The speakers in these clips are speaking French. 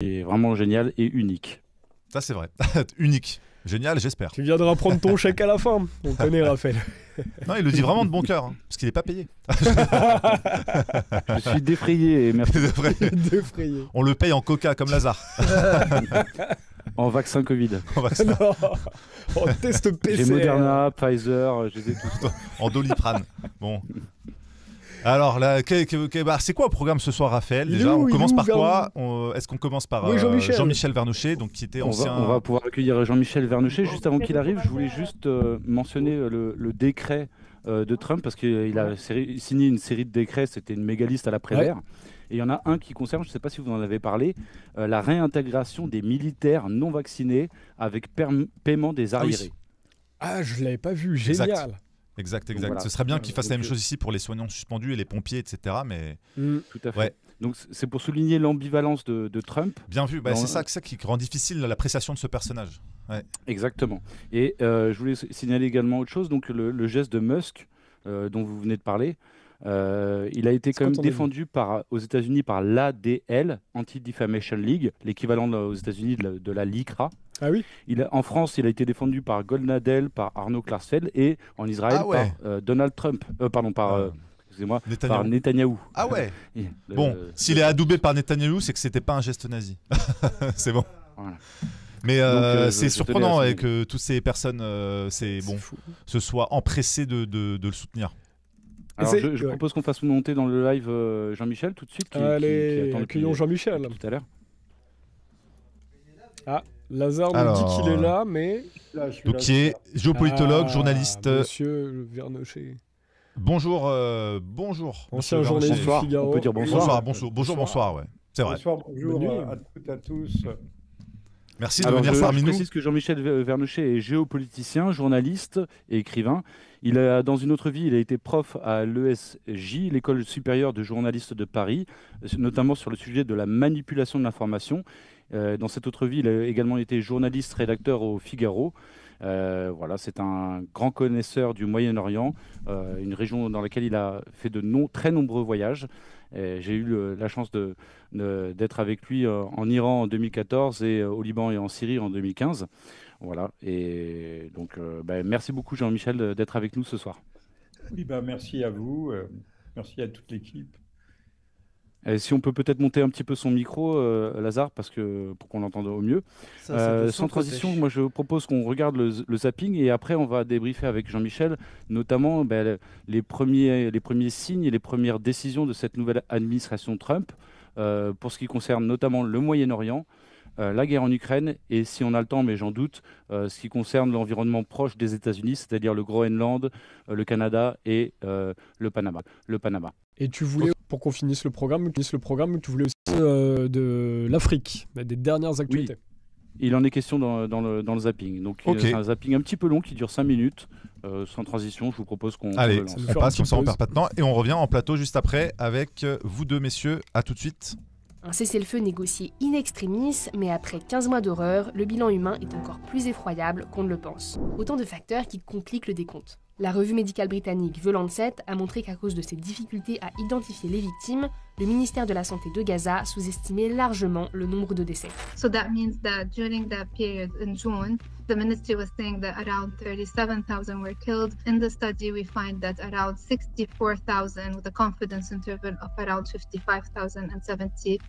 est vraiment génial et unique. Ça, c'est vrai. Unique. Génial, j'espère. Tu viendras prendre ton chèque à la fin. On connaît Raphaël. Non, il le dit vraiment de bon cœur, hein, parce qu'il n'est pas payé. Je suis défrayé et merci. Défrayé. On le paye en coca comme Lazare. En vaccin Covid. Non. En test PCR. J'ai Moderna, Pfizer, je les ai tous. En Doliprane. Bon. Alors, là, c'est quoi le programme ce soir, Raphaël? Déjà, on commence par quoi? Est-ce qu'on commence par Jean-Michel Vernochet, donc, qui était ancien... On va pouvoir accueillir Jean-Michel Vernochet. Juste avant qu'il arrive, je voulais juste mentionner le décret de Trump, parce qu'il a signé une série de décrets, c'était une méga liste à la Prévert. Ouais. Et il y en a un qui concerne, je ne sais pas si vous en avez parlé, la réintégration des militaires non vaccinés avec paiement des arriérés. Ah, je ne l'avais pas vu, génial. Exact. Voilà. Ce serait bien qu'ils fassent la même chose ici pour les soignants suspendus et les pompiers, etc. Mais... Tout à fait. Ouais. Donc c'est pour souligner l'ambivalence de Trump. Bien vu, c'est ça qui rend difficile l'appréciation de ce personnage. Ouais. Exactement. Et je voulais signaler également autre chose, donc le geste de Musk dont vous venez de parler. Il a été quand même défendu aux États-Unis par l'ADL, Anti-Defamation League, l'équivalent aux États-Unis de la LICRA. Ah oui. En France, il a été défendu par Goldnadel, par Arnaud Klarsfeld et en Israël par Donald Trump. Excusez-moi, par Netanyahou. Ah ouais. Bon, s'il est adoubé par Netanyahou, c'est que c'était pas un geste nazi. C'est bon. Voilà. Mais c'est surprenant que toutes ces personnes se soient empressées de le soutenir. Alors je propose qu'on fasse monter dans le live Jean-Michel tout de suite. Allez, accueillons Jean-Michel. Tout à l'heure. Ah, Lazare nous dit qu'il est là, mais... Donc qui est géopolitologue, journaliste... Monsieur Vernochet. Bonjour. Ancien journaliste du Figaro. On peut dire bonsoir. Bonsoir, ouais. C'est vrai. Bonsoir, bonjour à toutes et à tous. Merci de venir parmi nous. Je précise que Jean-Michel Vernochet est géopoliticien, journaliste et écrivain. Dans une autre vie, il a été prof à l'ESJ, l'École supérieure de journalistes de Paris, notamment sur le sujet de la manipulation de l'information. Dans cette autre vie, il a également été journaliste, rédacteur au Figaro. Voilà, c'est un grand connaisseur du Moyen-Orient, une région dans laquelle il a fait de très nombreux voyages. J'ai eu la chance d'être avec lui en Iran en 2014 et au Liban et en Syrie en 2015. Voilà, et donc merci beaucoup Jean-Michel d'être avec nous ce soir. Oui, merci à vous, merci à toute l'équipe. Si on peut peut-être monter un petit peu son micro, Lazare, pour qu'on l'entende au mieux. Sans transition, moi je propose qu'on regarde le zapping et après on va débriefer avec Jean-Michel, notamment les premiers signes et les premières décisions de cette nouvelle administration Trump pour ce qui concerne notamment le Moyen-Orient, la guerre en Ukraine et, si on a le temps, mais j'en doute, ce qui concerne l'environnement proche des États-Unis, c'est-à-dire le Groenland, le Canada et le Panama. Et tu voulais, pour qu'on finisse le programme, tu voulais aussi de l'Afrique, des dernières actualités. Oui, il en est question dans le zapping. Donc c'est un zapping un petit peu long qui dure 5 minutes, sans transition. Je vous propose qu'on Allez, on passe comme ça, on perd pas de temps. Et on revient en plateau juste après avec vous deux messieurs. À tout de suite. Un cessez-le-feu négocié in extremis, mais après 15 mois d'horreur, le bilan humain est encore plus effroyable qu'on ne le pense. Autant de facteurs qui compliquent le décompte. La revue médicale britannique The Lancet a montré qu'à cause de ses difficultés à identifier les victimes, le ministère de la Santé de Gaza sous-estimait largement le nombre de décès. So that means that during that period in June, the ministry was saying that around 37,000 were killed. In the study, we find that around 64,000 with a confidence interval of around 55,070.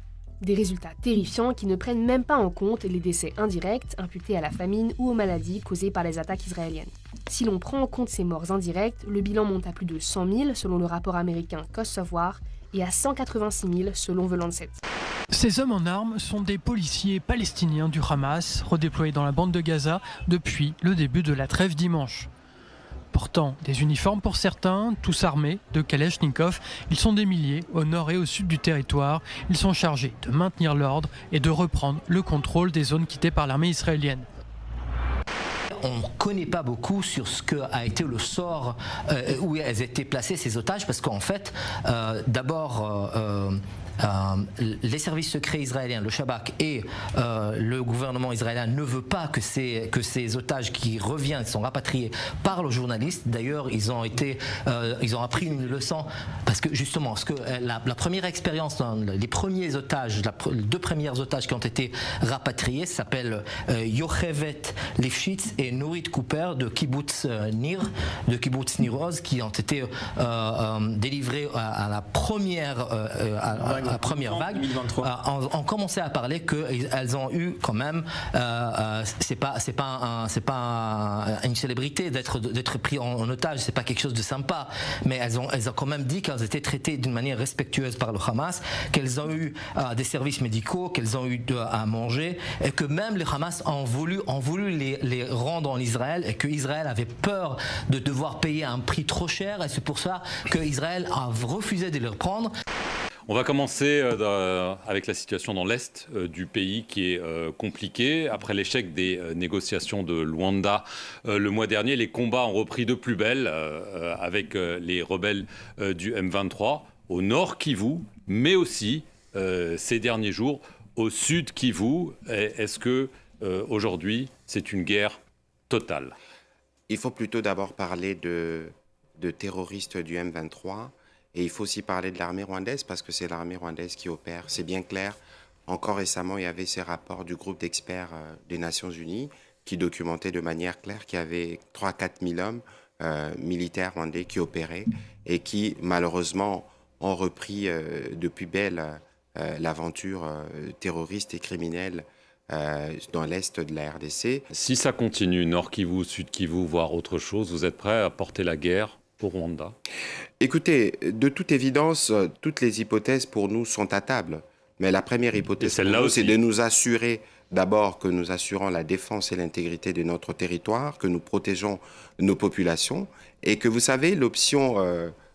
Des résultats terrifiants qui ne prennent même pas en compte les décès indirects imputés à la famine ou aux maladies causées par les attaques israéliennes. Si l'on prend en compte ces morts indirectes, le bilan monte à plus de 100 000 selon le rapport américain Cost of War et à 186 000 selon The Lancet. Ces hommes en armes sont des policiers palestiniens du Hamas, redéployés dans la bande de Gaza depuis le début de la trêve dimanche. Portant des uniformes pour certains, tous armés de Kalachnikov, ils sont des milliers au nord et au sud du territoire. Ils sont chargés de maintenir l'ordre et de reprendre le contrôle des zones quittées par l'armée israélienne. On ne connaît pas beaucoup sur ce qu'a été le sort où elles étaient placées, ces otages, parce qu'en fait, d'abord, les services secrets israéliens, le Shabak et le gouvernement israélien ne veut pas que ces otages qui reviennent, sont rapatriés, parlent aux journalistes. D'ailleurs, ils ont appris une leçon parce que justement, la première expérience, les premiers otages, les 2 premières otages qui ont été rapatriés s'appellent Yochevet Lifshitz et Nurit Cooper de Kibbutz Nir Oz, qui ont été délivrés à la première vague. On commençait à parler qu'elles ont eu quand même, c'est pas une célébrité d'être pris en otage, c'est pas quelque chose de sympa, mais elles ont quand même dit qu'elles étaient traitées d'une manière respectueuse par le Hamas, qu'elles ont eu des services médicaux, qu'elles ont eu à manger, et que même le Hamas ont voulu les rendre en Israël, et qu'Israël avait peur de devoir payer un prix trop cher, et c'est pour ça qu'Israël a refusé de les reprendre. On va commencer avec la situation dans l'Est du pays qui est compliquée. Après l'échec des négociations de Luanda le mois dernier, les combats ont repris de plus belle avec les rebelles du M23 au nord Kivu, mais aussi ces derniers jours au sud Kivu. Est-ce que aujourd'hui c'est une guerre totale? Il faut plutôt d'abord parler de terroristes du M23. Et il faut aussi parler de l'armée rwandaise parce que c'est l'armée rwandaise qui opère. C'est bien clair. Encore récemment, il y avait ces rapports du groupe d'experts des Nations Unies qui documentaient de manière claire qu'il y avait 3 000 à 4 000 hommes militaires rwandais qui opéraient et qui, malheureusement, ont repris depuis belle l'aventure terroriste et criminelle dans l'est de la RDC. Si ça continue, Nord Kivu, Sud Kivu, voire autre chose, vous êtes prêt à porter la guerre pour Rwanda? Écoutez, de toute évidence, toutes les hypothèses pour nous sont à table. Mais la première hypothèse, c'est de nous assurer d'abord que nous assurons la défense et l'intégrité de notre territoire, que nous protégeons nos populations et que, vous savez, l'option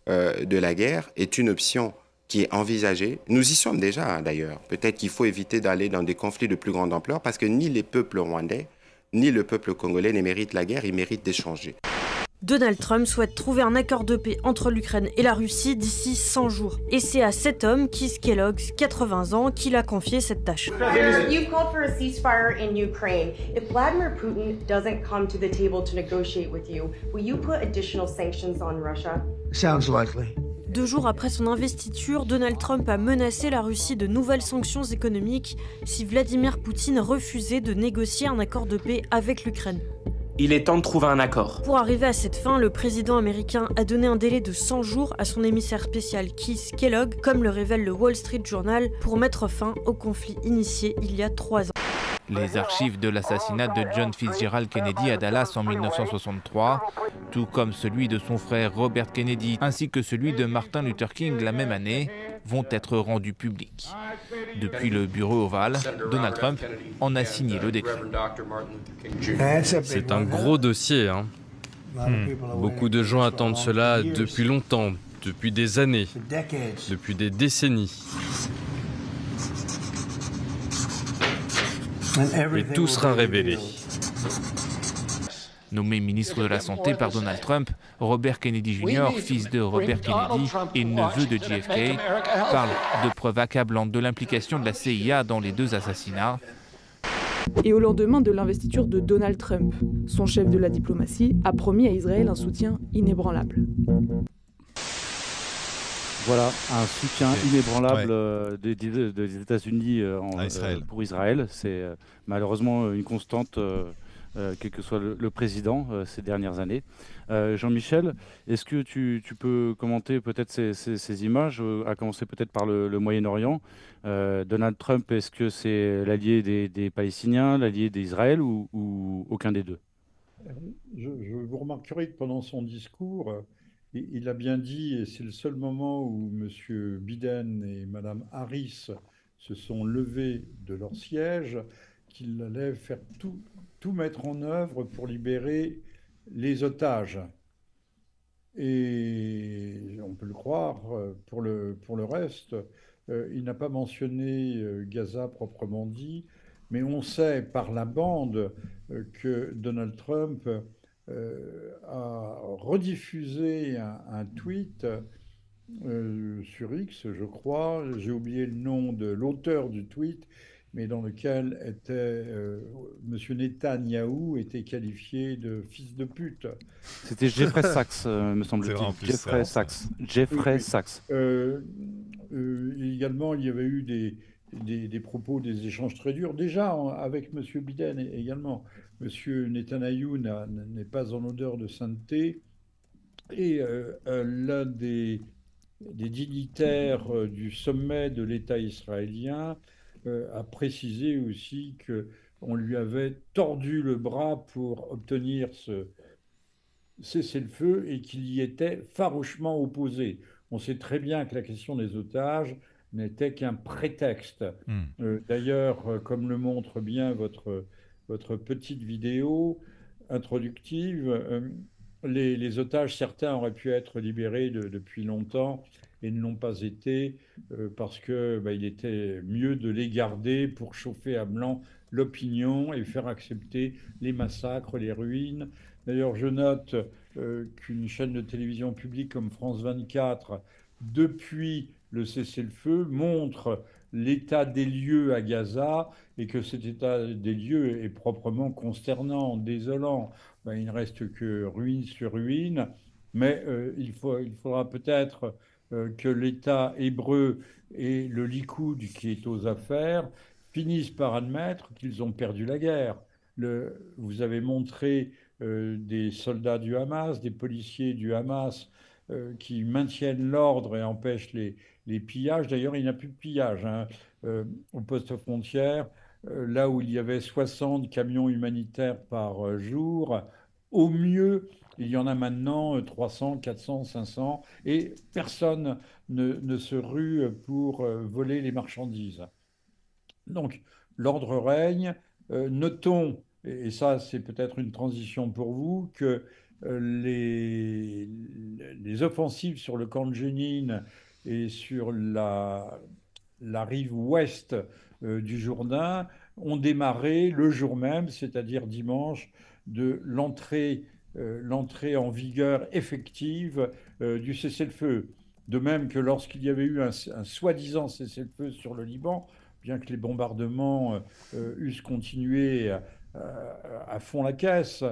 de la guerre est une option qui est envisagée. Nous y sommes déjà, d'ailleurs. Peut-être qu'il faut éviter d'aller dans des conflits de plus grande ampleur parce que ni les peuples rwandais, ni le peuple congolais ne méritent la guerre, ils méritent d'échanger. Donald Trump souhaite trouver un accord de paix entre l'Ukraine et la Russie d'ici 100 jours. Et c'est à cet homme, Keith Kellogg, 80 ans, qu'il a confié cette tâche. You've called for a ceasefire in Ukraine. If Vladimir Putin doesn't come to the table to negotiate with you, will you put additional sanctions on Russia? Sounds likely. 2 jours après son investiture, Donald Trump a menacé la Russie de nouvelles sanctions économiques si Vladimir Poutine refusait de négocier un accord de paix avec l'Ukraine. Il est temps de trouver un accord. Pour arriver à cette fin, le président américain a donné un délai de 100 jours à son émissaire spécial Keith Kellogg, comme le révèle le Wall Street Journal, pour mettre fin au conflit initié il y a 3 ans. Les archives de l'assassinat de John Fitzgerald Kennedy à Dallas en 1963, tout comme celui de son frère Robert Kennedy, ainsi que celui de Martin Luther King la même année, vont être rendus publics. Depuis le bureau ovale, Donald Trump en a signé le décret. C'est un gros dossier, hein. Beaucoup de gens attendent cela depuis longtemps, depuis des années, depuis des décennies. Et tout sera révélé. Nommé ministre de la Santé par Donald Trump, Robert Kennedy Jr., fils de Robert Kennedy et neveu de JFK, parle de preuves accablantes de l'implication de la CIA dans les 2 assassinats. Et au lendemain de l'investiture de Donald Trump, son chef de la diplomatie a promis à Israël un soutien inébranlable. Voilà, un soutien inébranlable des États-Unis pour Israël. C'est malheureusement une constante, quel que soit le président ces dernières années. Jean-Michel, est-ce que tu peux commenter peut-être ces images, à commencer peut-être par le Moyen-Orient? Donald Trump, est-ce que c'est l'allié des Palestiniens, l'allié d'Israël ou aucun des deux? Vous remarquerez que pendant son discours, il a bien dit, et c'est le seul moment où M. Biden et Mme Harris se sont levés de leur siège, qu'il allait faire tout mettre en œuvre pour libérer les otages. Et on peut le croire, pour le reste, il n'a pas mentionné Gaza proprement dit, mais on sait par la bande que Donald Trump a rediffusé un tweet sur X, je crois. J'ai oublié le nom de l'auteur du tweet, mais dans lequel était M. Netanyahou était qualifié de fils de pute. C'était Jeffrey Sachs, me semble-t-il. Jeffrey Sachs. Jeffrey Sachs. Également, il y avait eu des propos, des échanges très durs, déjà avec M. Biden également. M. Netanyahou n'est pas en odeur de sainteté. Et l'un des dignitaires du sommet de l'État israélien a précisé aussi qu'on lui avait tordu le bras pour obtenir ce cessez-le-feu et qu'il y était farouchement opposé. On sait très bien que la question des otages n'était qu'un prétexte. D'ailleurs, comme le montre bien votre petite vidéo introductive, les otages, certains auraient pu être libérés depuis longtemps et ne l'ont pas été parce qu'il était mieux de les garder pour chauffer à blanc l'opinion et faire accepter les massacres, les ruines. D'ailleurs, je note qu'une chaîne de télévision publique comme France 24, depuis le cessez-le-feu, montre l'état des lieux à Gaza et que cet état des lieux est proprement consternant, désolant. Il ne reste que ruine sur ruine, mais il faudra peut-être que l'État hébreu et le Likoud qui est aux affaires finissent par admettre qu'ils ont perdu la guerre. Vous avez montré des soldats du Hamas, des policiers du Hamas qui maintiennent l'ordre et empêchent les pillages. D'ailleurs, il n'y a plus de pillage au poste frontière. Là où il y avait 60 camions humanitaires par jour, au mieux, il y en a maintenant 300, 400, 500, et personne ne se rue pour voler les marchandises. Donc, l'ordre règne. Notons, et ça c'est peut-être une transition pour vous, que les offensives sur le camp de Jenin et sur la rive ouest du Jourdain ont démarré le jour même, c'est-à-dire dimanche, de l'entrée en vigueur effective du cessez-le-feu. De même que lorsqu'il y avait eu un soi-disant cessez-le-feu sur le Liban, bien que les bombardements eussent continué à fond la caisse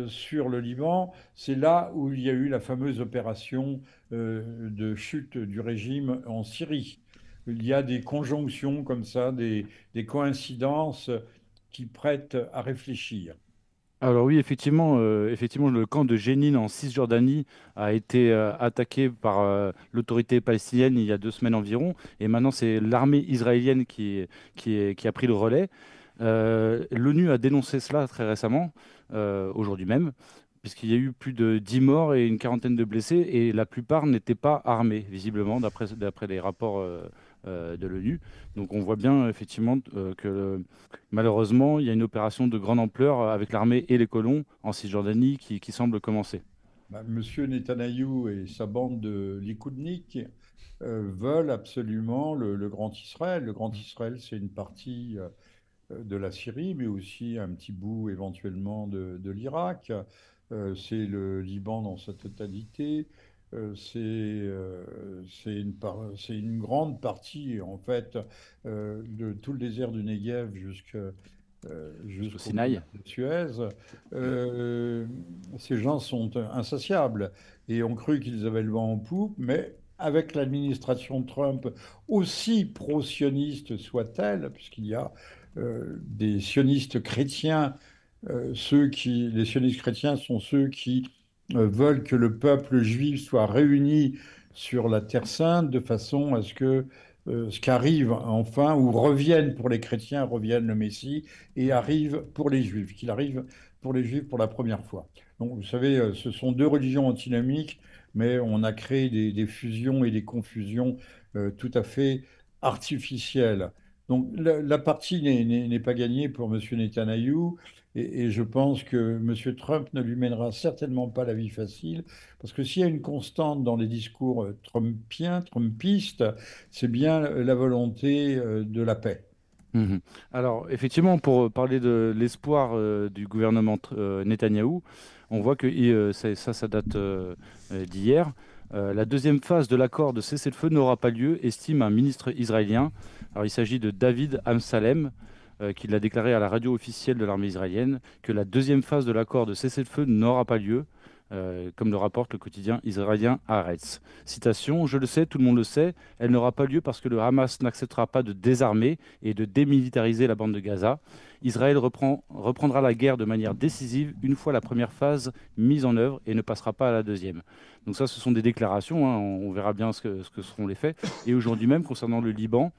sur le Liban, c'est là où il y a eu la fameuse opération de chute du régime en Syrie. Il y a des conjonctions comme ça, des coïncidences qui prêtent à réfléchir. Alors oui, effectivement, le camp de Jenin en Cisjordanie a été attaqué par l'autorité palestinienne il y a 2 semaines environ, et maintenant c'est l'armée israélienne qui a pris le relais. L'ONU a dénoncé cela très récemment, aujourd'hui même, puisqu'il y a eu plus de 10 morts et une quarantaine de blessés, et la plupart n'étaient pas armés, visiblement, d'après les rapports de l'ONU. Donc on voit bien effectivement que malheureusement il y a une opération de grande ampleur avec l'armée et les colons en Cisjordanie qui semble commencer. Monsieur Netanyahou et sa bande de Likoudniks veulent absolument le Grand Israël. Le Grand Israël, c'est une partie de la Syrie, mais aussi un petit bout éventuellement de l'Irak. C'est le Liban dans sa totalité. C'est une grande partie, en fait, de tout le désert du Negev jusqu'au Sinaï. de Suez. Ces gens sont insatiables et ont cru qu'ils avaient le vent en poupe, mais avec l'administration Trump, aussi pro-sioniste soit-elle, puisqu'il y a des sionistes chrétiens, les sionistes chrétiens sont ceux qui veulent que le peuple juif soit réuni sur la Terre Sainte de façon à ce que ce qu'arrive enfin, ou revienne pour les chrétiens, revienne le Messie, et arrive pour les Juifs, qu'il arrive pour les Juifs pour la première fois. Donc, vous savez, ce sont 2 religions antinomiques, mais on a créé des fusions et des confusions tout à fait artificielles. Donc, la partie n'est pas gagnée pour M. Netanyahou, et je pense que M. Trump ne lui mènera certainement pas la vie facile, parce que s'il y a une constante dans les discours trumpistes, c'est bien la volonté de la paix. Alors, effectivement, pour parler de l'espoir du gouvernement Netanyahou, on voit que ça date d'hier. La deuxième phase de l'accord de cessez-le-feu n'aura pas lieu, estime un ministre israélien. Alors, il s'agit de David Amsalem, qui l'a déclaré à la radio officielle de l'armée israélienne, que la deuxième phase de l'accord de cessez-le-feu n'aura pas lieu, comme le rapporte le quotidien israélien Haaretz. Citation, « Je le sais, tout le monde le sait, elle n'aura pas lieu parce que le Hamas n'acceptera pas de désarmer et de démilitariser la bande de Gaza. Israël reprendra la guerre de manière décisive une fois la première phase mise en œuvre et ne passera pas à la deuxième. » Donc ça, ce sont des déclarations, hein, on verra bien ce que seront les faits. Et aujourd'hui même, concernant le Liban,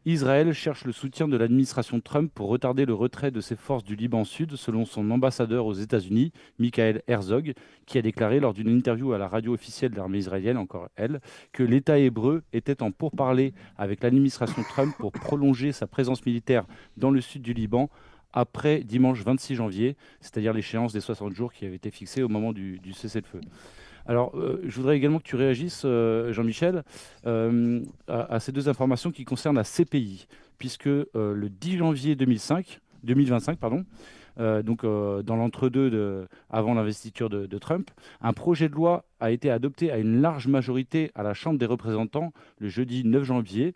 Israël cherche le soutien de l'administration Trump pour retarder le retrait de ses forces du Liban Sud, selon son ambassadeur aux États-Unis, Michael Herzog, qui a déclaré lors d'une interview à la radio officielle de l'armée israélienne, encore elle, que l'État hébreu était en pourparlers avec l'administration Trump pour prolonger sa présence militaire dans le sud du Liban après dimanche 26 janvier, c'est-à-dire l'échéance des 60 jours qui avait été fixée au moment du cessez-le-feu. Alors, je voudrais également que tu réagisses, Jean-Michel, à ces deux informations qui concernent la CPI, puisque le 10 janvier 2025, dans l'entre-deux avant l'investiture de Trump, un projet de loi a été adopté à une large majorité à la Chambre des représentants le jeudi 9 janvier,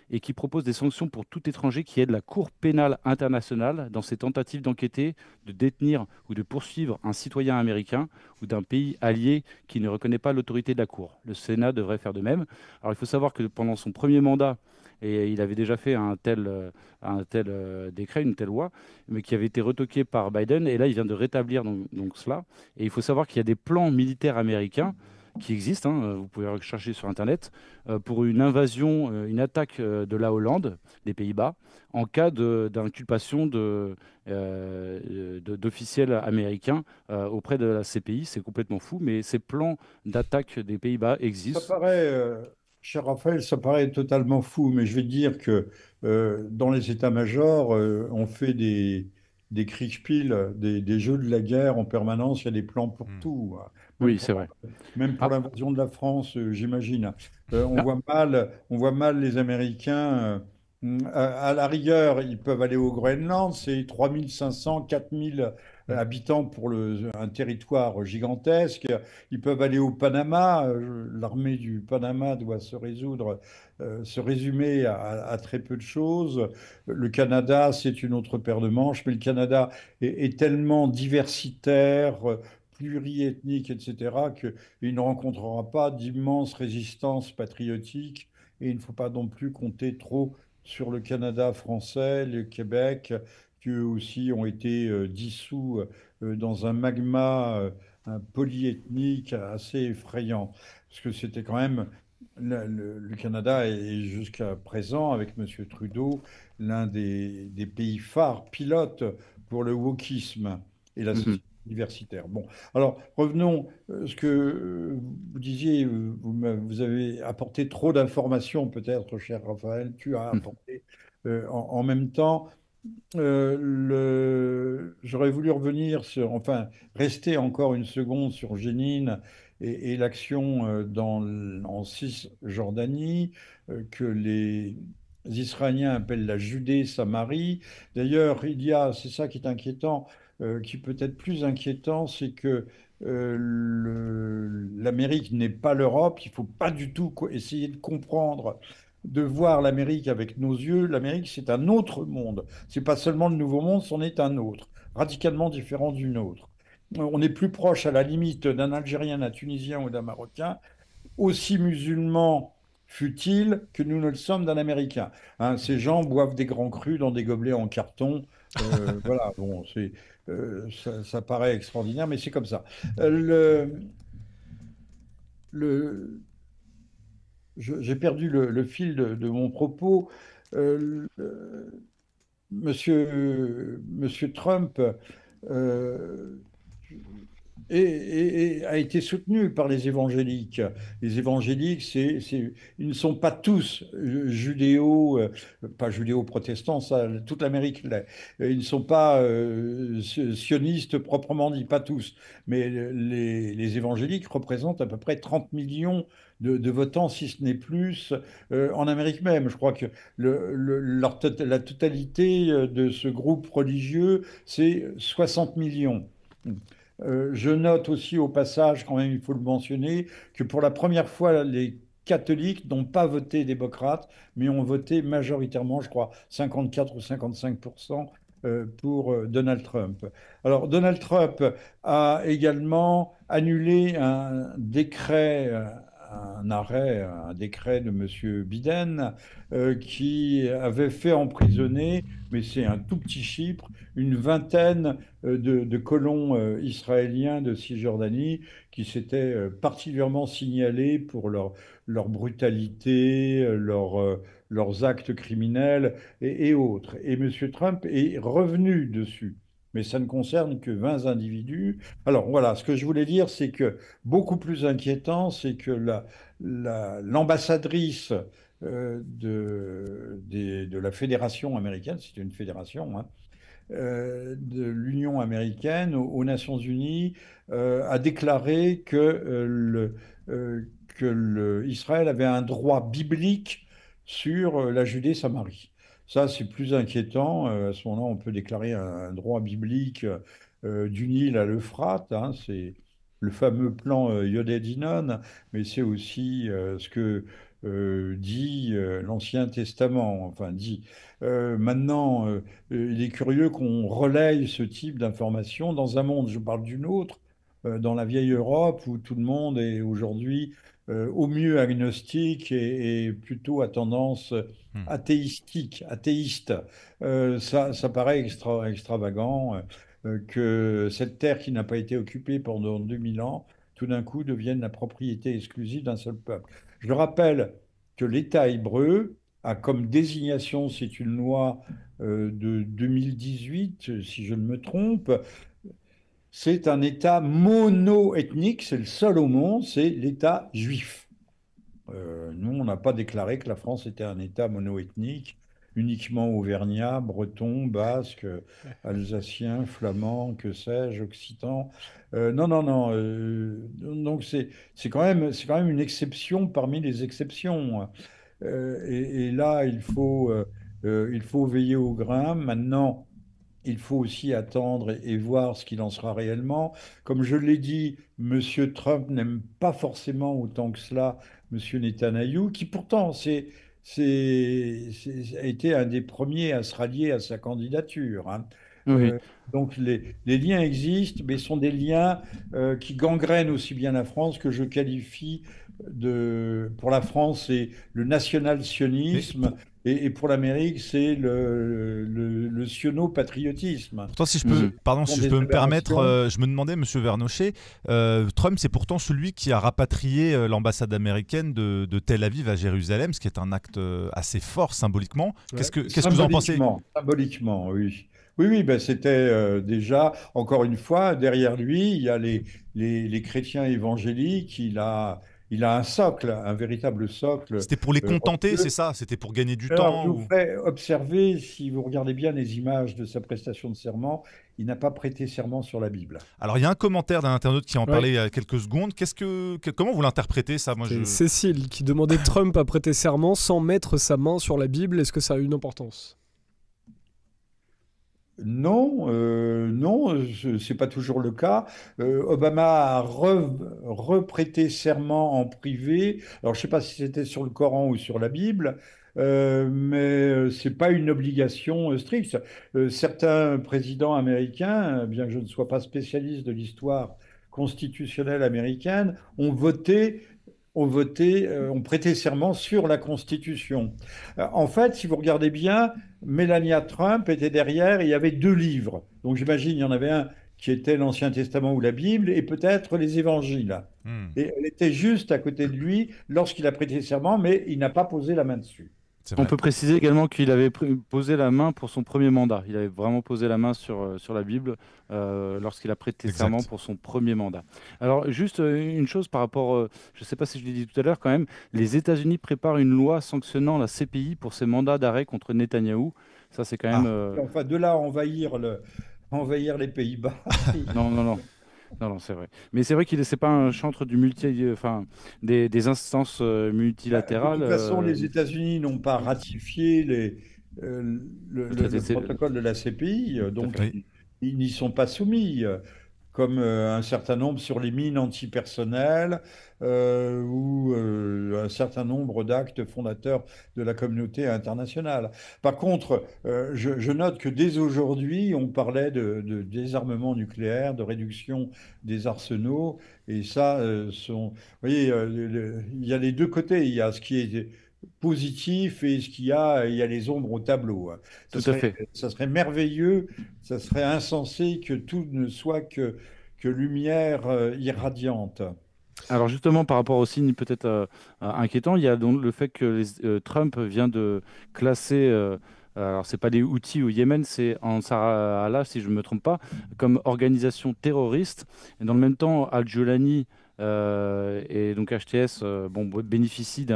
et qui propose des sanctions pour tout étranger qui aide la Cour pénale internationale dans ses tentatives d'enquêter, de détenir ou de poursuivre un citoyen américain ou d'un pays allié qui ne reconnaît pas l'autorité de la Cour. Le Sénat devrait faire de même. Alors il faut savoir que pendant son premier mandat, et il avait déjà fait un tel décret, une telle loi, mais qui avait été retoqué par Biden, et là il vient de rétablir donc cela. Et il faut savoir qu'il y a des plans militaires américains qui existent, hein, vous pouvez rechercher sur Internet, pour une invasion, une attaque de la Hollande, des Pays-Bas, en cas d'inculpation d'officiels américains auprès de la CPI. C'est complètement fou, mais ces plans d'attaque des Pays-Bas existent. Ça paraît, cher Raphaël, ça paraît totalement fou, mais je vais te dire que dans les états-majors, on fait des Kriegspiel, des jeux de la guerre en permanence, il y a des plans pour tout. Oui, c'est vrai. Même pour l'invasion de la France, j'imagine. On voit mal les Américains. À la rigueur, ils peuvent aller au Groenland, c'est 3500, 4000 habitants pour un territoire gigantesque. Ils peuvent aller au Panama. L'armée du Panama doit se résumer à très peu de choses. Le Canada, c'est une autre paire de manches, mais le Canada est tellement diversitaire, pluriethnique, etc., qu'il ne rencontrera pas d'immense résistance patriotique, et il ne faut pas non plus compter trop sur le Canada français, le Québec, qui eux aussi ont été dissous dans un magma polyethnique assez effrayant. Parce que c'était quand même, le Canada est jusqu'à présent, avec M. Trudeau, l'un des pays phares, pilotes pour le wokisme et la société universitaire. Bon, alors revenons à ce que vous disiez, vous avez apporté trop d'informations peut-être, cher Raphaël, tu as apporté en même temps. J'aurais voulu revenir rester encore une seconde sur Jénine et l'action en Cisjordanie, que les Israéliens appellent la Judée-Samarie. D'ailleurs, c'est ça qui est inquiétant, qui peut être plus inquiétant, c'est que l'Amérique n'est pas l'Europe. Il ne faut pas du tout essayer de comprendre, de voir l'Amérique avec nos yeux. L'Amérique, c'est un autre monde. Ce n'est pas seulement le Nouveau Monde, c'en est un autre, radicalement différent du nôtre. On est plus proche, à la limite, d'un Algérien, d'un Tunisien ou d'un Marocain, aussi musulman fut-il que nous ne le sommes d'un Américain. Hein, ces gens boivent des grands crus dans des gobelets en carton. Voilà, bon, ça paraît extraordinaire, mais c'est comme ça. J'ai perdu le fil de mon propos. Monsieur Trump a été soutenu par les évangéliques. Les évangéliques, ils ne sont pas tous pas judéo-protestants, ça, toute l'Amérique l'est. Ils ne sont pas sionistes proprement dit, pas tous. Mais les évangéliques représentent à peu près 30 millions de votants, si ce n'est plus, en Amérique même. Je crois que la totalité de ce groupe religieux, c'est 60 millions. Je note aussi au passage, quand même, il faut le mentionner, que pour la première fois, les catholiques n'ont pas voté démocrate, mais ont voté majoritairement, je crois, 54 ou 55% pour Donald Trump. Alors, Donald Trump a également annulé un décret, un décret de M. Biden qui avait fait emprisonner, mais c'est un tout petit chiffre, une vingtaine de colons israéliens de Cisjordanie qui s'étaient particulièrement signalés pour leur brutalité, leurs actes criminels et autres. Et M. Trump est revenu dessus. Mais ça ne concerne que 20 individus. Alors voilà, ce que je voulais dire, c'est que beaucoup plus inquiétant, c'est que l'ambassadrice de la fédération américaine, c'est une fédération, hein, de l'Union américaine aux Nations Unies a déclaré que Israël avait un droit biblique sur la Judée-Samarie. Ça, c'est plus inquiétant. À ce moment-là, on peut déclarer un droit biblique du Nil à l'Euphrate. Hein, c'est le fameux plan Yodé-Dinon, mais c'est aussi ce que dit l'Ancien Testament, enfin dit. Maintenant, il est curieux qu'on relaye ce type d'informations dans un monde, je parle d'une autre, dans la vieille Europe où tout le monde est aujourd'hui au mieux agnostique et plutôt à tendance athéiste. Ça paraît extravagant que cette terre qui n'a pas été occupée pendant 2000 ans, tout d'un coup devienne la propriété exclusive d'un seul peuple. Je rappelle que l'État hébreu a comme désignation, c'est une loi de 2018, si je ne me trompe, c'est un État mono-ethnique, c'est le seul au monde, c'est l'État juif. Nous, on n'a pas déclaré que la France était un État mono-ethnique, uniquement auvergnat, breton, basque, alsacien, flamand, que sais-je, occitan. Non. Donc c'est quand même une exception parmi les exceptions. Et là, il faut veiller au grain. Maintenant, il faut aussi attendre et voir ce qu'il en sera réellement. Comme je l'ai dit, M. Trump n'aime pas forcément autant que cela M. Netanyahou, qui pourtant a été un des premiers à se rallier à sa candidature. Hein. Oui. Donc les liens existent, mais sont des liens qui gangrènent aussi bien la France que je qualifie pour la France, c'est le national-sionisme. Et pour l'Amérique, c'est le siono-patriotisme. Pourtant, si je peux, si je peux me permettre, je me demandais, M. Vernochet, Trump, c'est pourtant celui qui a rapatrié l'ambassade américaine de Tel Aviv à Jérusalem, ce qui est un acte assez fort symboliquement. Qu'est-ce que vous en pensez? Symboliquement, oui. Oui, ben c'était déjà, encore une fois, derrière lui, il y a les chrétiens évangéliques, il a un socle, un véritable socle. C'était pour les contenter, c'est ça? C'était pour gagner du temps? Je vous ferai observer, si vous regardez bien les images de sa prestation de serment, il n'a pas prêté serment sur la Bible. Alors, il y a un commentaire d'un internaute qui en parlait il y a quelques secondes. Comment vous l'interprétez, ça? Cécile, qui demandait Trump à prêter serment sans mettre sa main sur la Bible. Est-ce que ça a une importance? Non, c'est pas toujours le cas. Obama a reprêté serment en privé. Alors, je sais pas si c'était sur le Coran ou sur la Bible, mais c'est pas une obligation stricte. Certains présidents américains, bien que je ne sois pas spécialiste de l'histoire constitutionnelle américaine, ont prêté serment sur la Constitution. En fait, si vous regardez bien, Melania Trump était derrière, il y avait 2 livres. Donc j'imagine il y en avait un qui était l'Ancien Testament ou la Bible, et peut-être les Évangiles. Et elle était juste à côté de lui lorsqu'il a prêté serment, mais il n'a pas posé la main dessus. On peut préciser également qu'il avait posé la main pour son premier mandat. Il avait vraiment posé la main sur la Bible lorsqu'il a prêté serment pour son premier mandat. Alors, juste une chose par rapport, je ne sais pas si je l'ai dit tout à l'heure quand même, les États-Unis préparent une loi sanctionnant la CPI pour ses mandats d'arrêt contre Netanyahou. Ça, c'est quand même... Enfin, de là à envahir les Pays-Bas. Non, c'est vrai. Mais c'est vrai qu'il n'est pas un chantre des instances multilatérales. De toute façon, les États-Unis n'ont pas ratifié le protocole de la CPI, donc ils n'y sont pas soumis. comme un certain nombre sur les mines antipersonnelles ou un certain nombre d'actes fondateurs de la communauté internationale. Par contre, je note que dès aujourd'hui, on parlait de désarmement nucléaire, de réduction des arsenaux, et ça, vous voyez, il y a les deux côtés. Il y a ce qui est positif et il y a les ombres au tableau. Tout à fait. Ça serait merveilleux, ça serait insensé que tout ne soit que lumière irradiante. Alors justement, par rapport aux signes peut-être inquiétants, il y a donc le fait que Trump vient de classer, alors c'est pas les Houthis au Yémen, c'est Ansar Allah, si je ne me trompe pas, comme organisation terroriste. Et dans le même temps, Al-Jolani et donc HTS bénéficient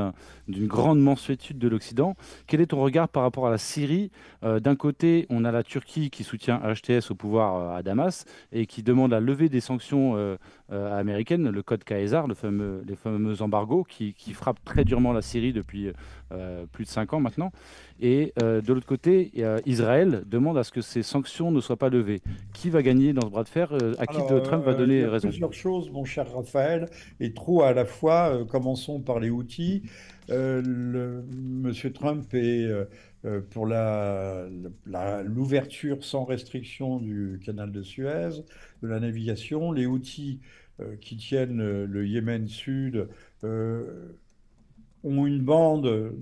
d'une grande mansuétude de l'Occident. Quel est ton regard par rapport à la Syrie? D'un côté, on a la Turquie qui soutient HTS au pouvoir à Damas et qui demande la levée des sanctions américaines, le code Caesar, les fameux embargos qui frappent très durement la Syrie depuis plus de 5 ans maintenant. Et de l'autre côté, Israël demande à ce que ces sanctions ne soient pas levées. Qui va gagner dans ce bras de fer? À qui Trump va donner raison? Il y a plusieurs choses, mon cher Raphaël, et trop à la fois. Commençons par les Houthis. Monsieur Trump est pour l'ouverture sans restriction du canal de Suez, de la navigation. Les Houthis qui tiennent le Yémen Sud ont une bande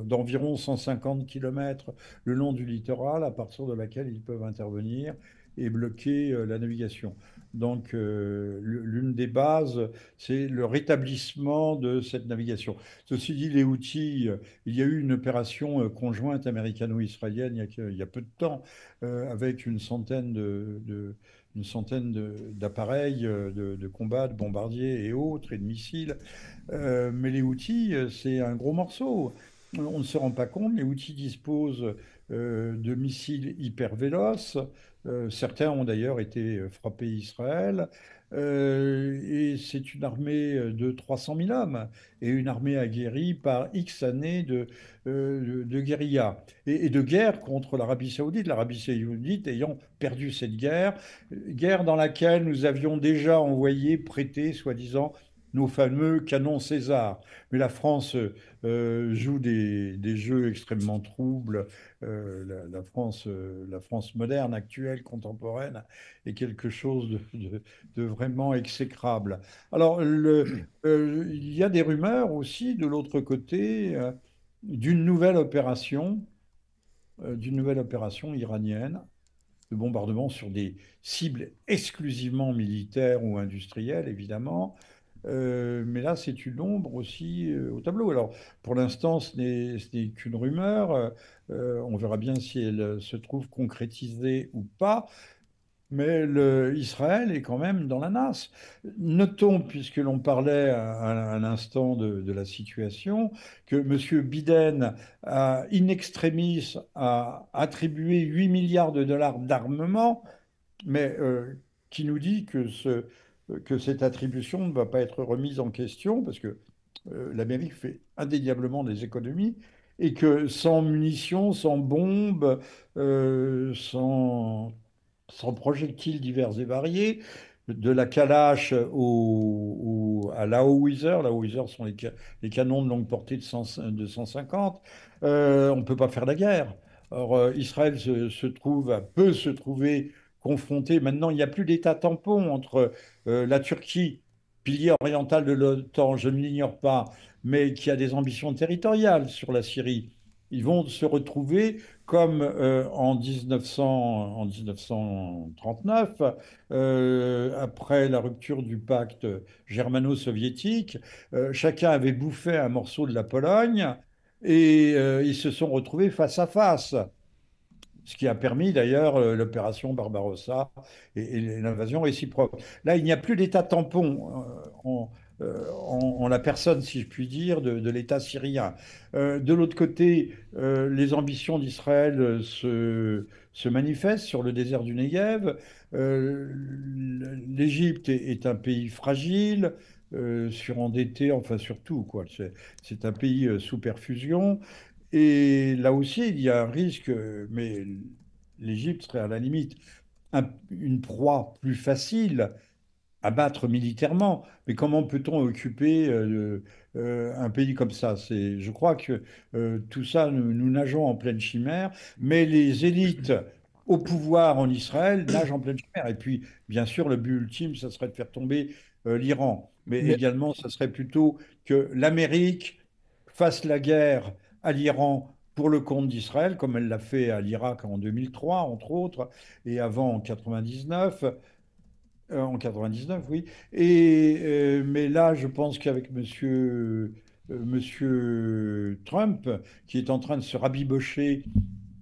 d'environ 150 km le long du littoral, à partir de laquelle ils peuvent intervenir et bloquer la navigation. Donc, l'une des bases, c'est le rétablissement de cette navigation. Ceci dit, les Houthis, il y a eu une opération conjointe américano-israélienne il y a peu de temps, avec une centaine d'appareils de combat, de bombardiers et autres, et de missiles. Mais les Houthis, c'est un gros morceau. On ne se rend pas compte, les Houthis disposent de missiles hyper véloces. Certains ont d'ailleurs été frappés Israël. Et c'est une armée de 300 000 hommes et une armée aguerrie par X années de guérilla et de guerre contre l'Arabie Saoudite. L'Arabie Saoudite ayant perdu cette guerre dans laquelle nous avions déjà envoyé, prêté, soi-disant, nos fameux canons César. Mais la France joue des jeux extrêmement troubles. La France moderne, actuelle, contemporaine, est quelque chose de vraiment exécrable. Alors, il y a des rumeurs aussi, de l'autre côté, d'une nouvelle opération iranienne de bombardement sur des cibles exclusivement militaires ou industrielles, évidemment. Mais là, c'est une ombre aussi au tableau. Alors, pour l'instant, ce n'est qu'une rumeur. On verra bien si elle se trouve concrétisée ou pas. Mais Israël est quand même dans la nasse. Notons, puisque l'on parlait à l'instant de la situation, que M. Biden, in extremis, a attribué 8 milliards de dollars d'armement, mais qui nous dit que cette attribution ne va pas être remise en question, parce que l'Amérique fait indéniablement des économies, et que sans munitions, sans bombes, sans projectiles divers et variés, de la Kalash à la Howitzer. La Howitzer sont les canons de longue portée de 150. On ne peut pas faire la guerre. Or, Israël peut se trouver confronté. Maintenant, il n'y a plus d'État tampon entre la Turquie, pilier oriental de l'OTAN, je ne l'ignore pas, mais qui a des ambitions territoriales sur la Syrie. Ils vont se retrouver comme en 1939, après la rupture du pacte germano-soviétique. Chacun avait bouffé un morceau de la Pologne et ils se sont retrouvés face à face. Ce qui a permis d'ailleurs l'opération Barbarossa et l'invasion réciproque. Là, il n'y a plus d'État tampon en la personne, si je puis dire, de l'État syrien. De l'autre côté, les ambitions d'Israël se manifestent sur le désert du Negev. L'Égypte est un pays fragile, surendetté, enfin surtout, quoi. C'est un pays sous perfusion. Et là aussi, il y a un risque, mais l'Égypte serait à la limite une proie plus facile à battre militairement. Mais comment peut-on occuper un pays comme ça? Je crois que tout ça, nous nageons en pleine chimère, mais les élites au pouvoir en Israël nagent en pleine chimère. Et puis, bien sûr, le but ultime, ça serait de faire tomber l'Iran. Mais également, ça serait plutôt que l'Amérique fasse la guerre à l'Iran pour le compte d'Israël, comme elle l'a fait à l'Irak en 2003, entre autres, et avant en 99. En 99, oui. Mais là, je pense qu'avec monsieur Trump, qui est en train de se rabibocher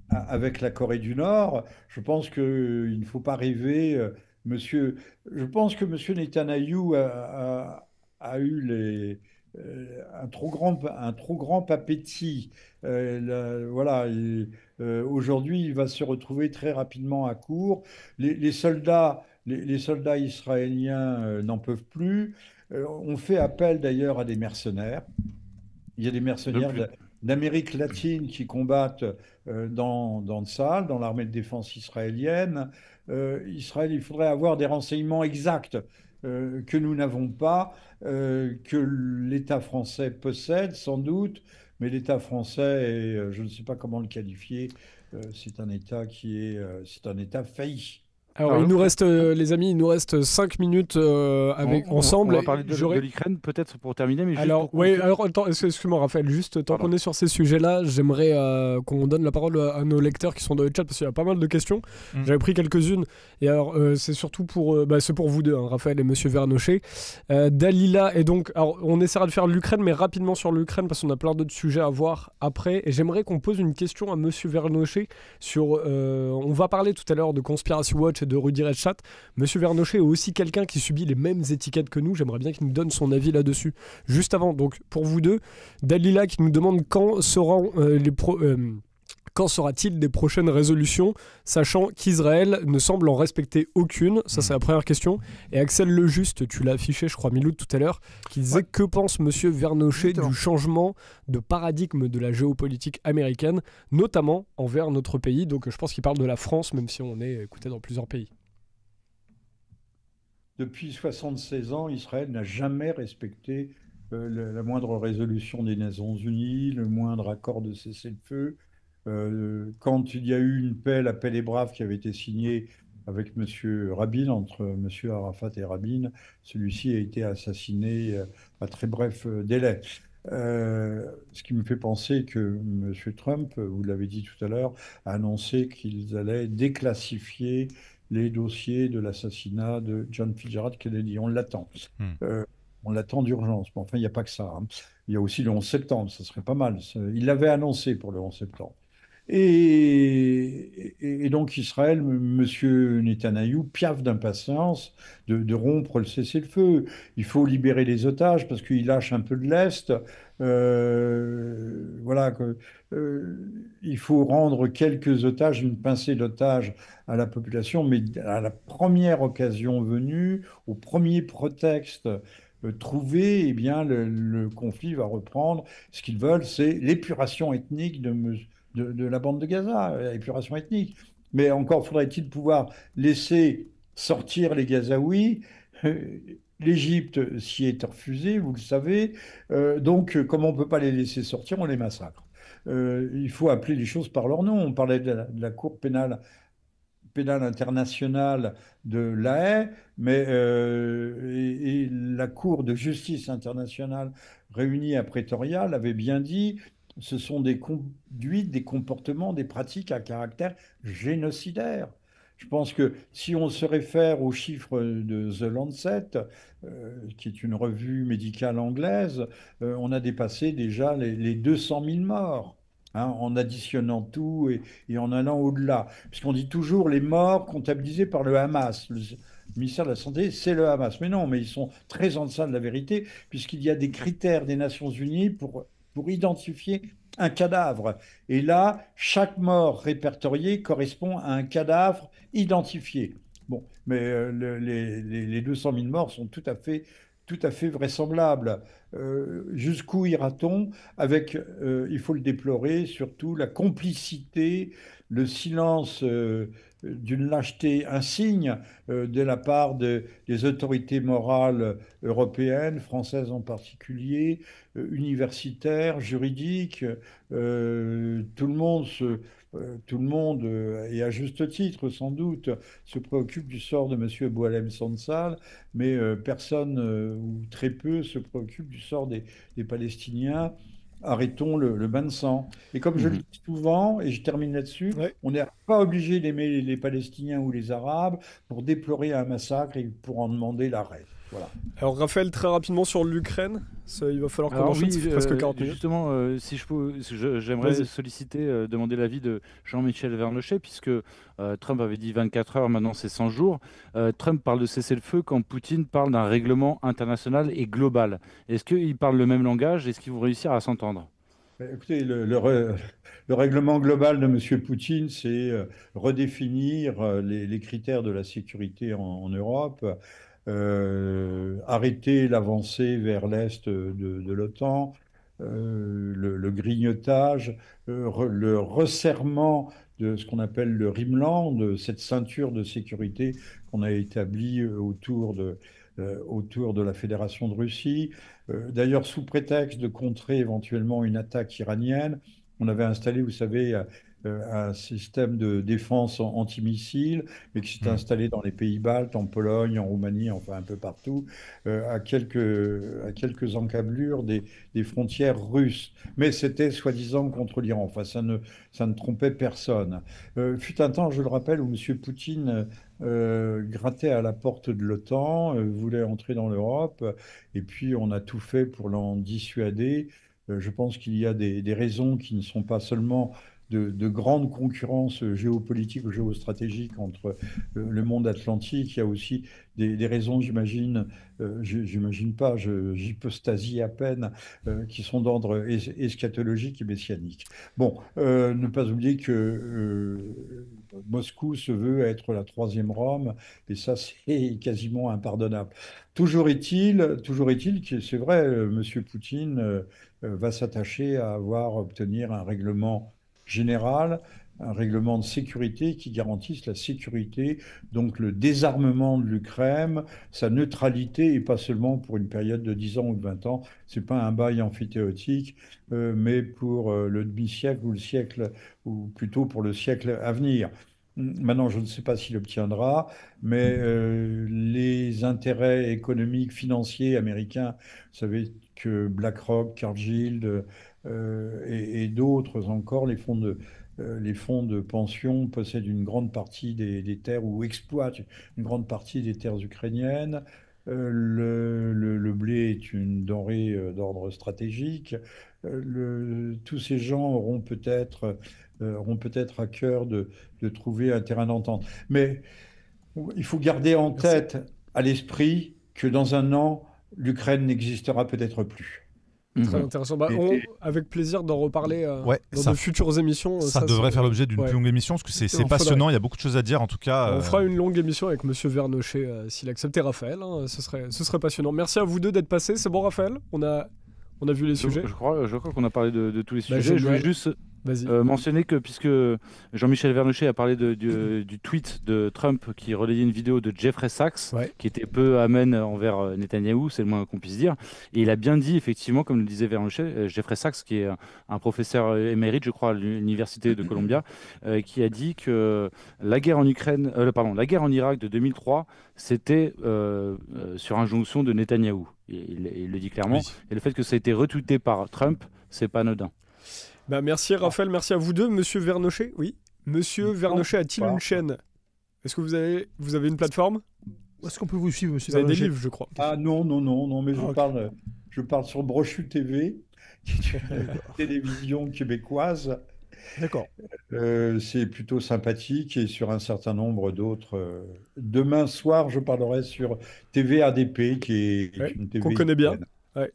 avec la Corée du Nord, je pense qu'il ne faut pas rêver. Je pense que monsieur Netanyahou a eu un trop grand appétit. Voilà. Aujourd'hui, il va se retrouver très rapidement à court. Les soldats israéliens n'en peuvent plus. On fait appel d'ailleurs à des mercenaires. Il y a des mercenaires d'Amérique latine qui combattent dans Tsahal, dans l'armée de défense israélienne. Israël, il faudrait avoir des renseignements exacts que nous n'avons pas, que l'État français possède sans doute, mais l'État français, je ne sais pas comment le qualifier, c'est un État c'est un État failli. Alors, il nous reste, les amis, il nous reste 5 minutes ensemble. On va parler de l'Ukraine, peut-être, pour terminer. Mais attends, excuse-moi, Raphaël, juste tant qu'on est sur ces sujets-là, j'aimerais qu'on donne la parole à nos lecteurs qui sont dans le chat, parce qu'il y a pas mal de questions. J'avais pris quelques-unes. Et alors, c'est surtout pour vous deux, hein, Raphaël et Monsieur Vernochet. Dalila, et donc, alors, on essaiera de faire l'Ukraine, mais rapidement sur l'Ukraine, parce qu'on a plein d'autres sujets à voir après. Et j'aimerais qu'on pose une question à Monsieur Vernochet sur... on va parler tout à l'heure de Conspiracy Watch de Rudy Redchat. Monsieur Vernochet est aussi quelqu'un qui subit les mêmes étiquettes que nous. J'aimerais bien qu'il nous donne son avis là-dessus. Juste avant, donc pour vous deux, Dalila qui nous demande quand sera-t-il des prochaines résolutions, sachant qu'Israël ne semble en respecter aucune. Ça, c'est la première question. Et Axel Lejuste, tu l'as affiché, je crois, Miloud, tout à l'heure, qui disait que pense Monsieur Vernochet du changement de paradigme de la géopolitique américaine, notamment envers notre pays. Donc, je pense qu'il parle de la France, même si on est écouté dans plusieurs pays. Depuis 76 ans, Israël n'a jamais respecté la moindre résolution des Nations Unies, le moindre accord de cessez-le-feu. Quand il y a eu une paix, la paix des braves qui avait été signée avec M. Rabin, entre M. Arafat et Rabin, celui-ci a été assassiné à très bref délai. Ce qui me fait penser que M. Trump, vous l'avez dit tout à l'heure, a annoncé qu'ils allaient déclassifier les dossiers de l'assassinat de John Fitzgerald Kennedy. On l'attend. On l'attend d'urgence. Mais enfin, il n'y a pas que ça. Hein. Il y a aussi le 11 septembre, ça serait pas mal. Il l'avait annoncé pour le 11 septembre. Et donc Israël, M. Netanyahou, piaffe d'impatience de rompre le cessez-le-feu. Il faut libérer les otages parce qu'il lâche un peu de l'Est. Il faut rendre quelques otages, une pincée d'otages à la population, mais à la première occasion venue, au premier prétexte trouvé, eh bien, le conflit va reprendre. Ce qu'ils veulent, c'est l'épuration ethnique de la bande de Gaza, épuration ethnique. Mais encore faudrait-il pouvoir laisser sortir les Gazaouis. L'Égypte s'y est refusée, vous le savez. Donc, comme on ne peut pas les laisser sortir, on les massacre. Il faut appeler les choses par leur nom. On parlait de la Cour pénale internationale de La Haye, mais et la Cour de justice internationale réunie à Pretoria l'avait bien dit. Ce sont des conduites, des comportements, des pratiques à caractère génocidaire. Je pense que si on se réfère aux chiffres de The Lancet, qui est une revue médicale anglaise, on a dépassé déjà les 200 000 morts, hein, en additionnant tout et en allant au-delà. Puisqu'on dit toujours les morts comptabilisés par le Hamas. Le ministère de la Santé, c'est le Hamas. Mais non, mais ils sont très en deçà de la vérité, puisqu'il y a des critères des Nations Unies pour identifier un cadavre. Et là, chaque mort répertoriée correspond à un cadavre identifié. Bon, mais les 200 000 morts sont tout à fait vraisemblables. Jusqu'où ira-t-on avec, il faut le déplorer, surtout la complicité le silence d'une lâcheté insigne de la part des autorités morales européennes, françaises en particulier, universitaires, juridiques. Tout le monde, et à juste titre sans doute, se préoccupe du sort de M. Boualem Sansal, mais personne ou très peu se préoccupe du sort des Palestiniens. Arrêtons le bain de sang. Et comme je le dis souvent, et je termine là-dessus, on n'est pas obligé d'aimer les Palestiniens ou les Arabes pour déplorer un massacre et pour en demander l'arrêt. Voilà. Alors Raphaël, très rapidement sur l'Ukraine, il va falloir qu'on enchaîne, c'est presque 40 minutes. Justement, si je peux, j'aimerais demander l'avis de Jean-Michel Vernochet, puisque Trump avait dit 24 heures, maintenant c'est 100 jours. Trump parle de cessez-le-feu quand Poutine parle d'un règlement international et global. Est-ce qu'ils parlent le même langage? Est-ce qu'ils vont réussir à s'entendre? Écoutez, le règlement global de M. Poutine, c'est redéfinir les critères de la sécurité en Europe. Arrêter l'avancée vers l'est de l'OTAN, le grignotage, le resserrement de ce qu'on appelle le Rimland, cette ceinture de sécurité qu'on a établie autour de la Fédération de Russie. D'ailleurs, sous prétexte de contrer éventuellement une attaque iranienne, on avait installé, vous savez, un système de défense antimissile, mais qui s'est installé dans les pays baltes, en Pologne, en Roumanie, enfin un peu partout, à quelques encablures des frontières russes. Mais c'était soi-disant contre l'Iran. Enfin, ça ne trompait personne. Fut un temps, je le rappelle, où M. Poutine grattait à la porte de l'OTAN, voulait entrer dans l'Europe, et puis on a tout fait pour l'en dissuader. Je pense qu'il y a des raisons qui ne sont pas seulement de grande concurrence géopolitique ou géostratégique entre le monde atlantique. Il y a aussi des raisons, j'imagine pas, j'hypostasie à peine, qui sont d'ordre eschatologique et messianique. Bon, ne pas oublier que Moscou se veut être la troisième Rome, et ça, c'est quasiment impardonnable. Toujours est-il que c'est vrai, M. Poutine va s'attacher à obtenir un règlement général, un règlement de sécurité qui garantisse la sécurité, donc le désarmement de l'Ukraine, sa neutralité, et pas seulement pour une période de 10 ans ou de 20 ans. Ce n'est pas un bail amphithéotique, mais pour le demi-siècle ou le siècle, ou plutôt pour le siècle à venir. Maintenant, je ne sais pas s'il obtiendra, mais les intérêts économiques, financiers américains, vous savez que BlackRock, Cargill et d'autres encore, les fonds de pension possèdent une grande partie des terres ou exploitent une grande partie des terres ukrainiennes. Le blé est une denrée d'ordre stratégique. Tous ces gens auront peut-être à cœur de trouver un terrain d'entente. Mais il faut garder en tête, à l'esprit, que dans un an, l'Ukraine n'existera peut-être plus. Très intéressant. Avec plaisir d'en reparler dans de futures émissions. Ça devrait faire l'objet d'une plus longue émission, parce que c'est passionnant, il y a beaucoup de choses à dire en tout cas. On fera une longue émission avec Monsieur Vernochet, s'il acceptait Raphaël. Ce serait passionnant. Merci à vous deux d'être passés. C'est bon Raphaël, on a vu les sujets. Je crois qu'on a parlé de tous les sujets. Je voulais juste mentionner que, puisque Jean-Michel Vernochet a parlé du tweet de Trump qui relayait une vidéo de Jeffrey Sachs, qui était peu amène envers Netanyahou, c'est le moins qu'on puisse dire. Et il a bien dit, effectivement, comme le disait Vernochet, Jeffrey Sachs, qui est un professeur émérite, je crois, à l'université de Columbia, qui a dit que la guerre en Ukraine, la guerre en Irak de 2003, c'était sur injonction de Netanyahou. Il le dit clairement. Oui. Et le fait que ça a été retweeté par Trump, c'est pas anodin. Merci Raphaël, merci à vous deux. Monsieur Vernochet, oui. Monsieur Vernochet a-t-il une chaîne? Est-ce que vous avez une plateforme? Où est-ce qu'on peut vous suivre, monsieur Vernochet? Vous avez des livres, je crois. Ah non, mais je parle sur Brochu TV, qui est une télévision québécoise. D'accord. C'est plutôt sympathique, et sur un certain nombre d'autres. Demain soir, je parlerai sur TV ADP, qui est une TV qu'on connaît bien. Ouais.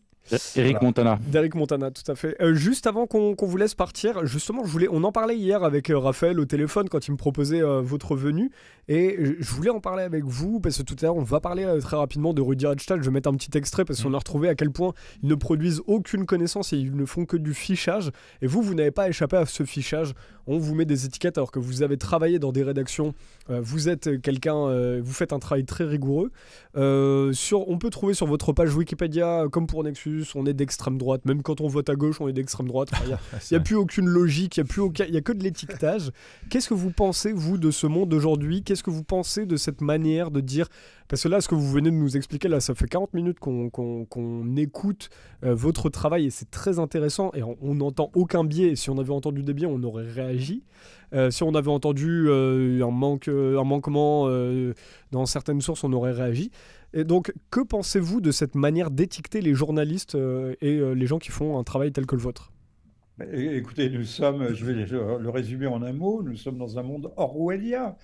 Eric Montana. D'Eric Montana, tout à fait. Juste avant qu'on vous laisse partir, justement, on en parlait hier avec Raphaël au téléphone quand il me proposait votre venue. Et je voulais en parler avec vous parce que tout à l'heure, on va parler très rapidement de Rudi Redstadt. Je vais mettre un petit extrait parce qu'on a retrouvé à quel point ils ne produisent aucune connaissance et ils ne font que du fichage. Et vous n'avez pas échappé à ce fichage. On vous met des étiquettes alors que vous avez travaillé dans des rédactions. Vous êtes quelqu'un, vous faites un travail très rigoureux. On peut trouver sur votre page Wikipédia, comme pour Nexus, on est d'extrême droite. Même quand on vote à gauche, on est d'extrême droite. Il n'y a plus aucune logique, il n'y a que de l'étiquetage. Qu'est-ce que vous pensez, vous, de ce monde d'aujourd'hui ? Qu'est-ce que vous pensez de cette manière de dire... Parce que là, ce que vous venez de nous expliquer, là, ça fait 40 minutes qu'on écoute votre travail et c'est très intéressant et on n'entend aucun biais. Et si on avait entendu des biais, on aurait réagi. Si on avait entendu un manquement dans certaines sources, on aurait réagi. Et donc, que pensez-vous de cette manière d'étiqueter les journalistes et les gens qui font un travail tel que le vôtre ? Écoutez, nous sommes, je vais le résumer en un mot, nous sommes dans un monde orwellien.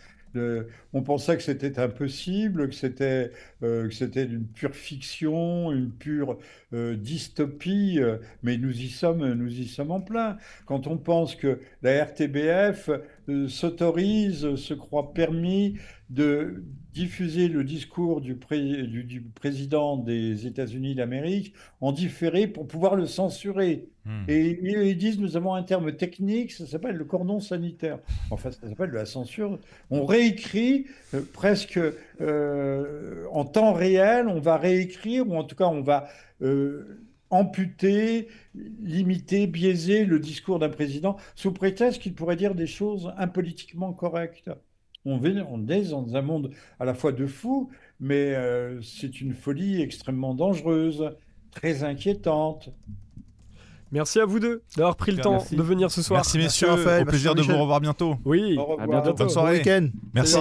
On pensait que c'était impossible, que c'était une pure fiction, une pure dystopie, mais nous y sommes en plein. Quand on pense que la RTBF se croit permis de diffuser le discours du président des États-Unis d'Amérique en différé pour pouvoir le censurer. Et ils disent, nous avons un terme technique, ça s'appelle le cordon sanitaire. Enfin, ça s'appelle de la censure. On réécrit presque en temps réel, on va réécrire, ou en tout cas, on va amputer, limiter, biaiser le discours d'un président sous prétexte qu'il pourrait dire des choses impolitiquement correctes. On est dans un monde à la fois de fous, mais c'est une folie extrêmement dangereuse, très inquiétante. Merci à vous deux d'avoir pris le temps de venir ce soir. Merci messieurs, au plaisir de vous revoir bientôt. Oui, à bientôt. Bonne soirée. Bon week-end. Merci.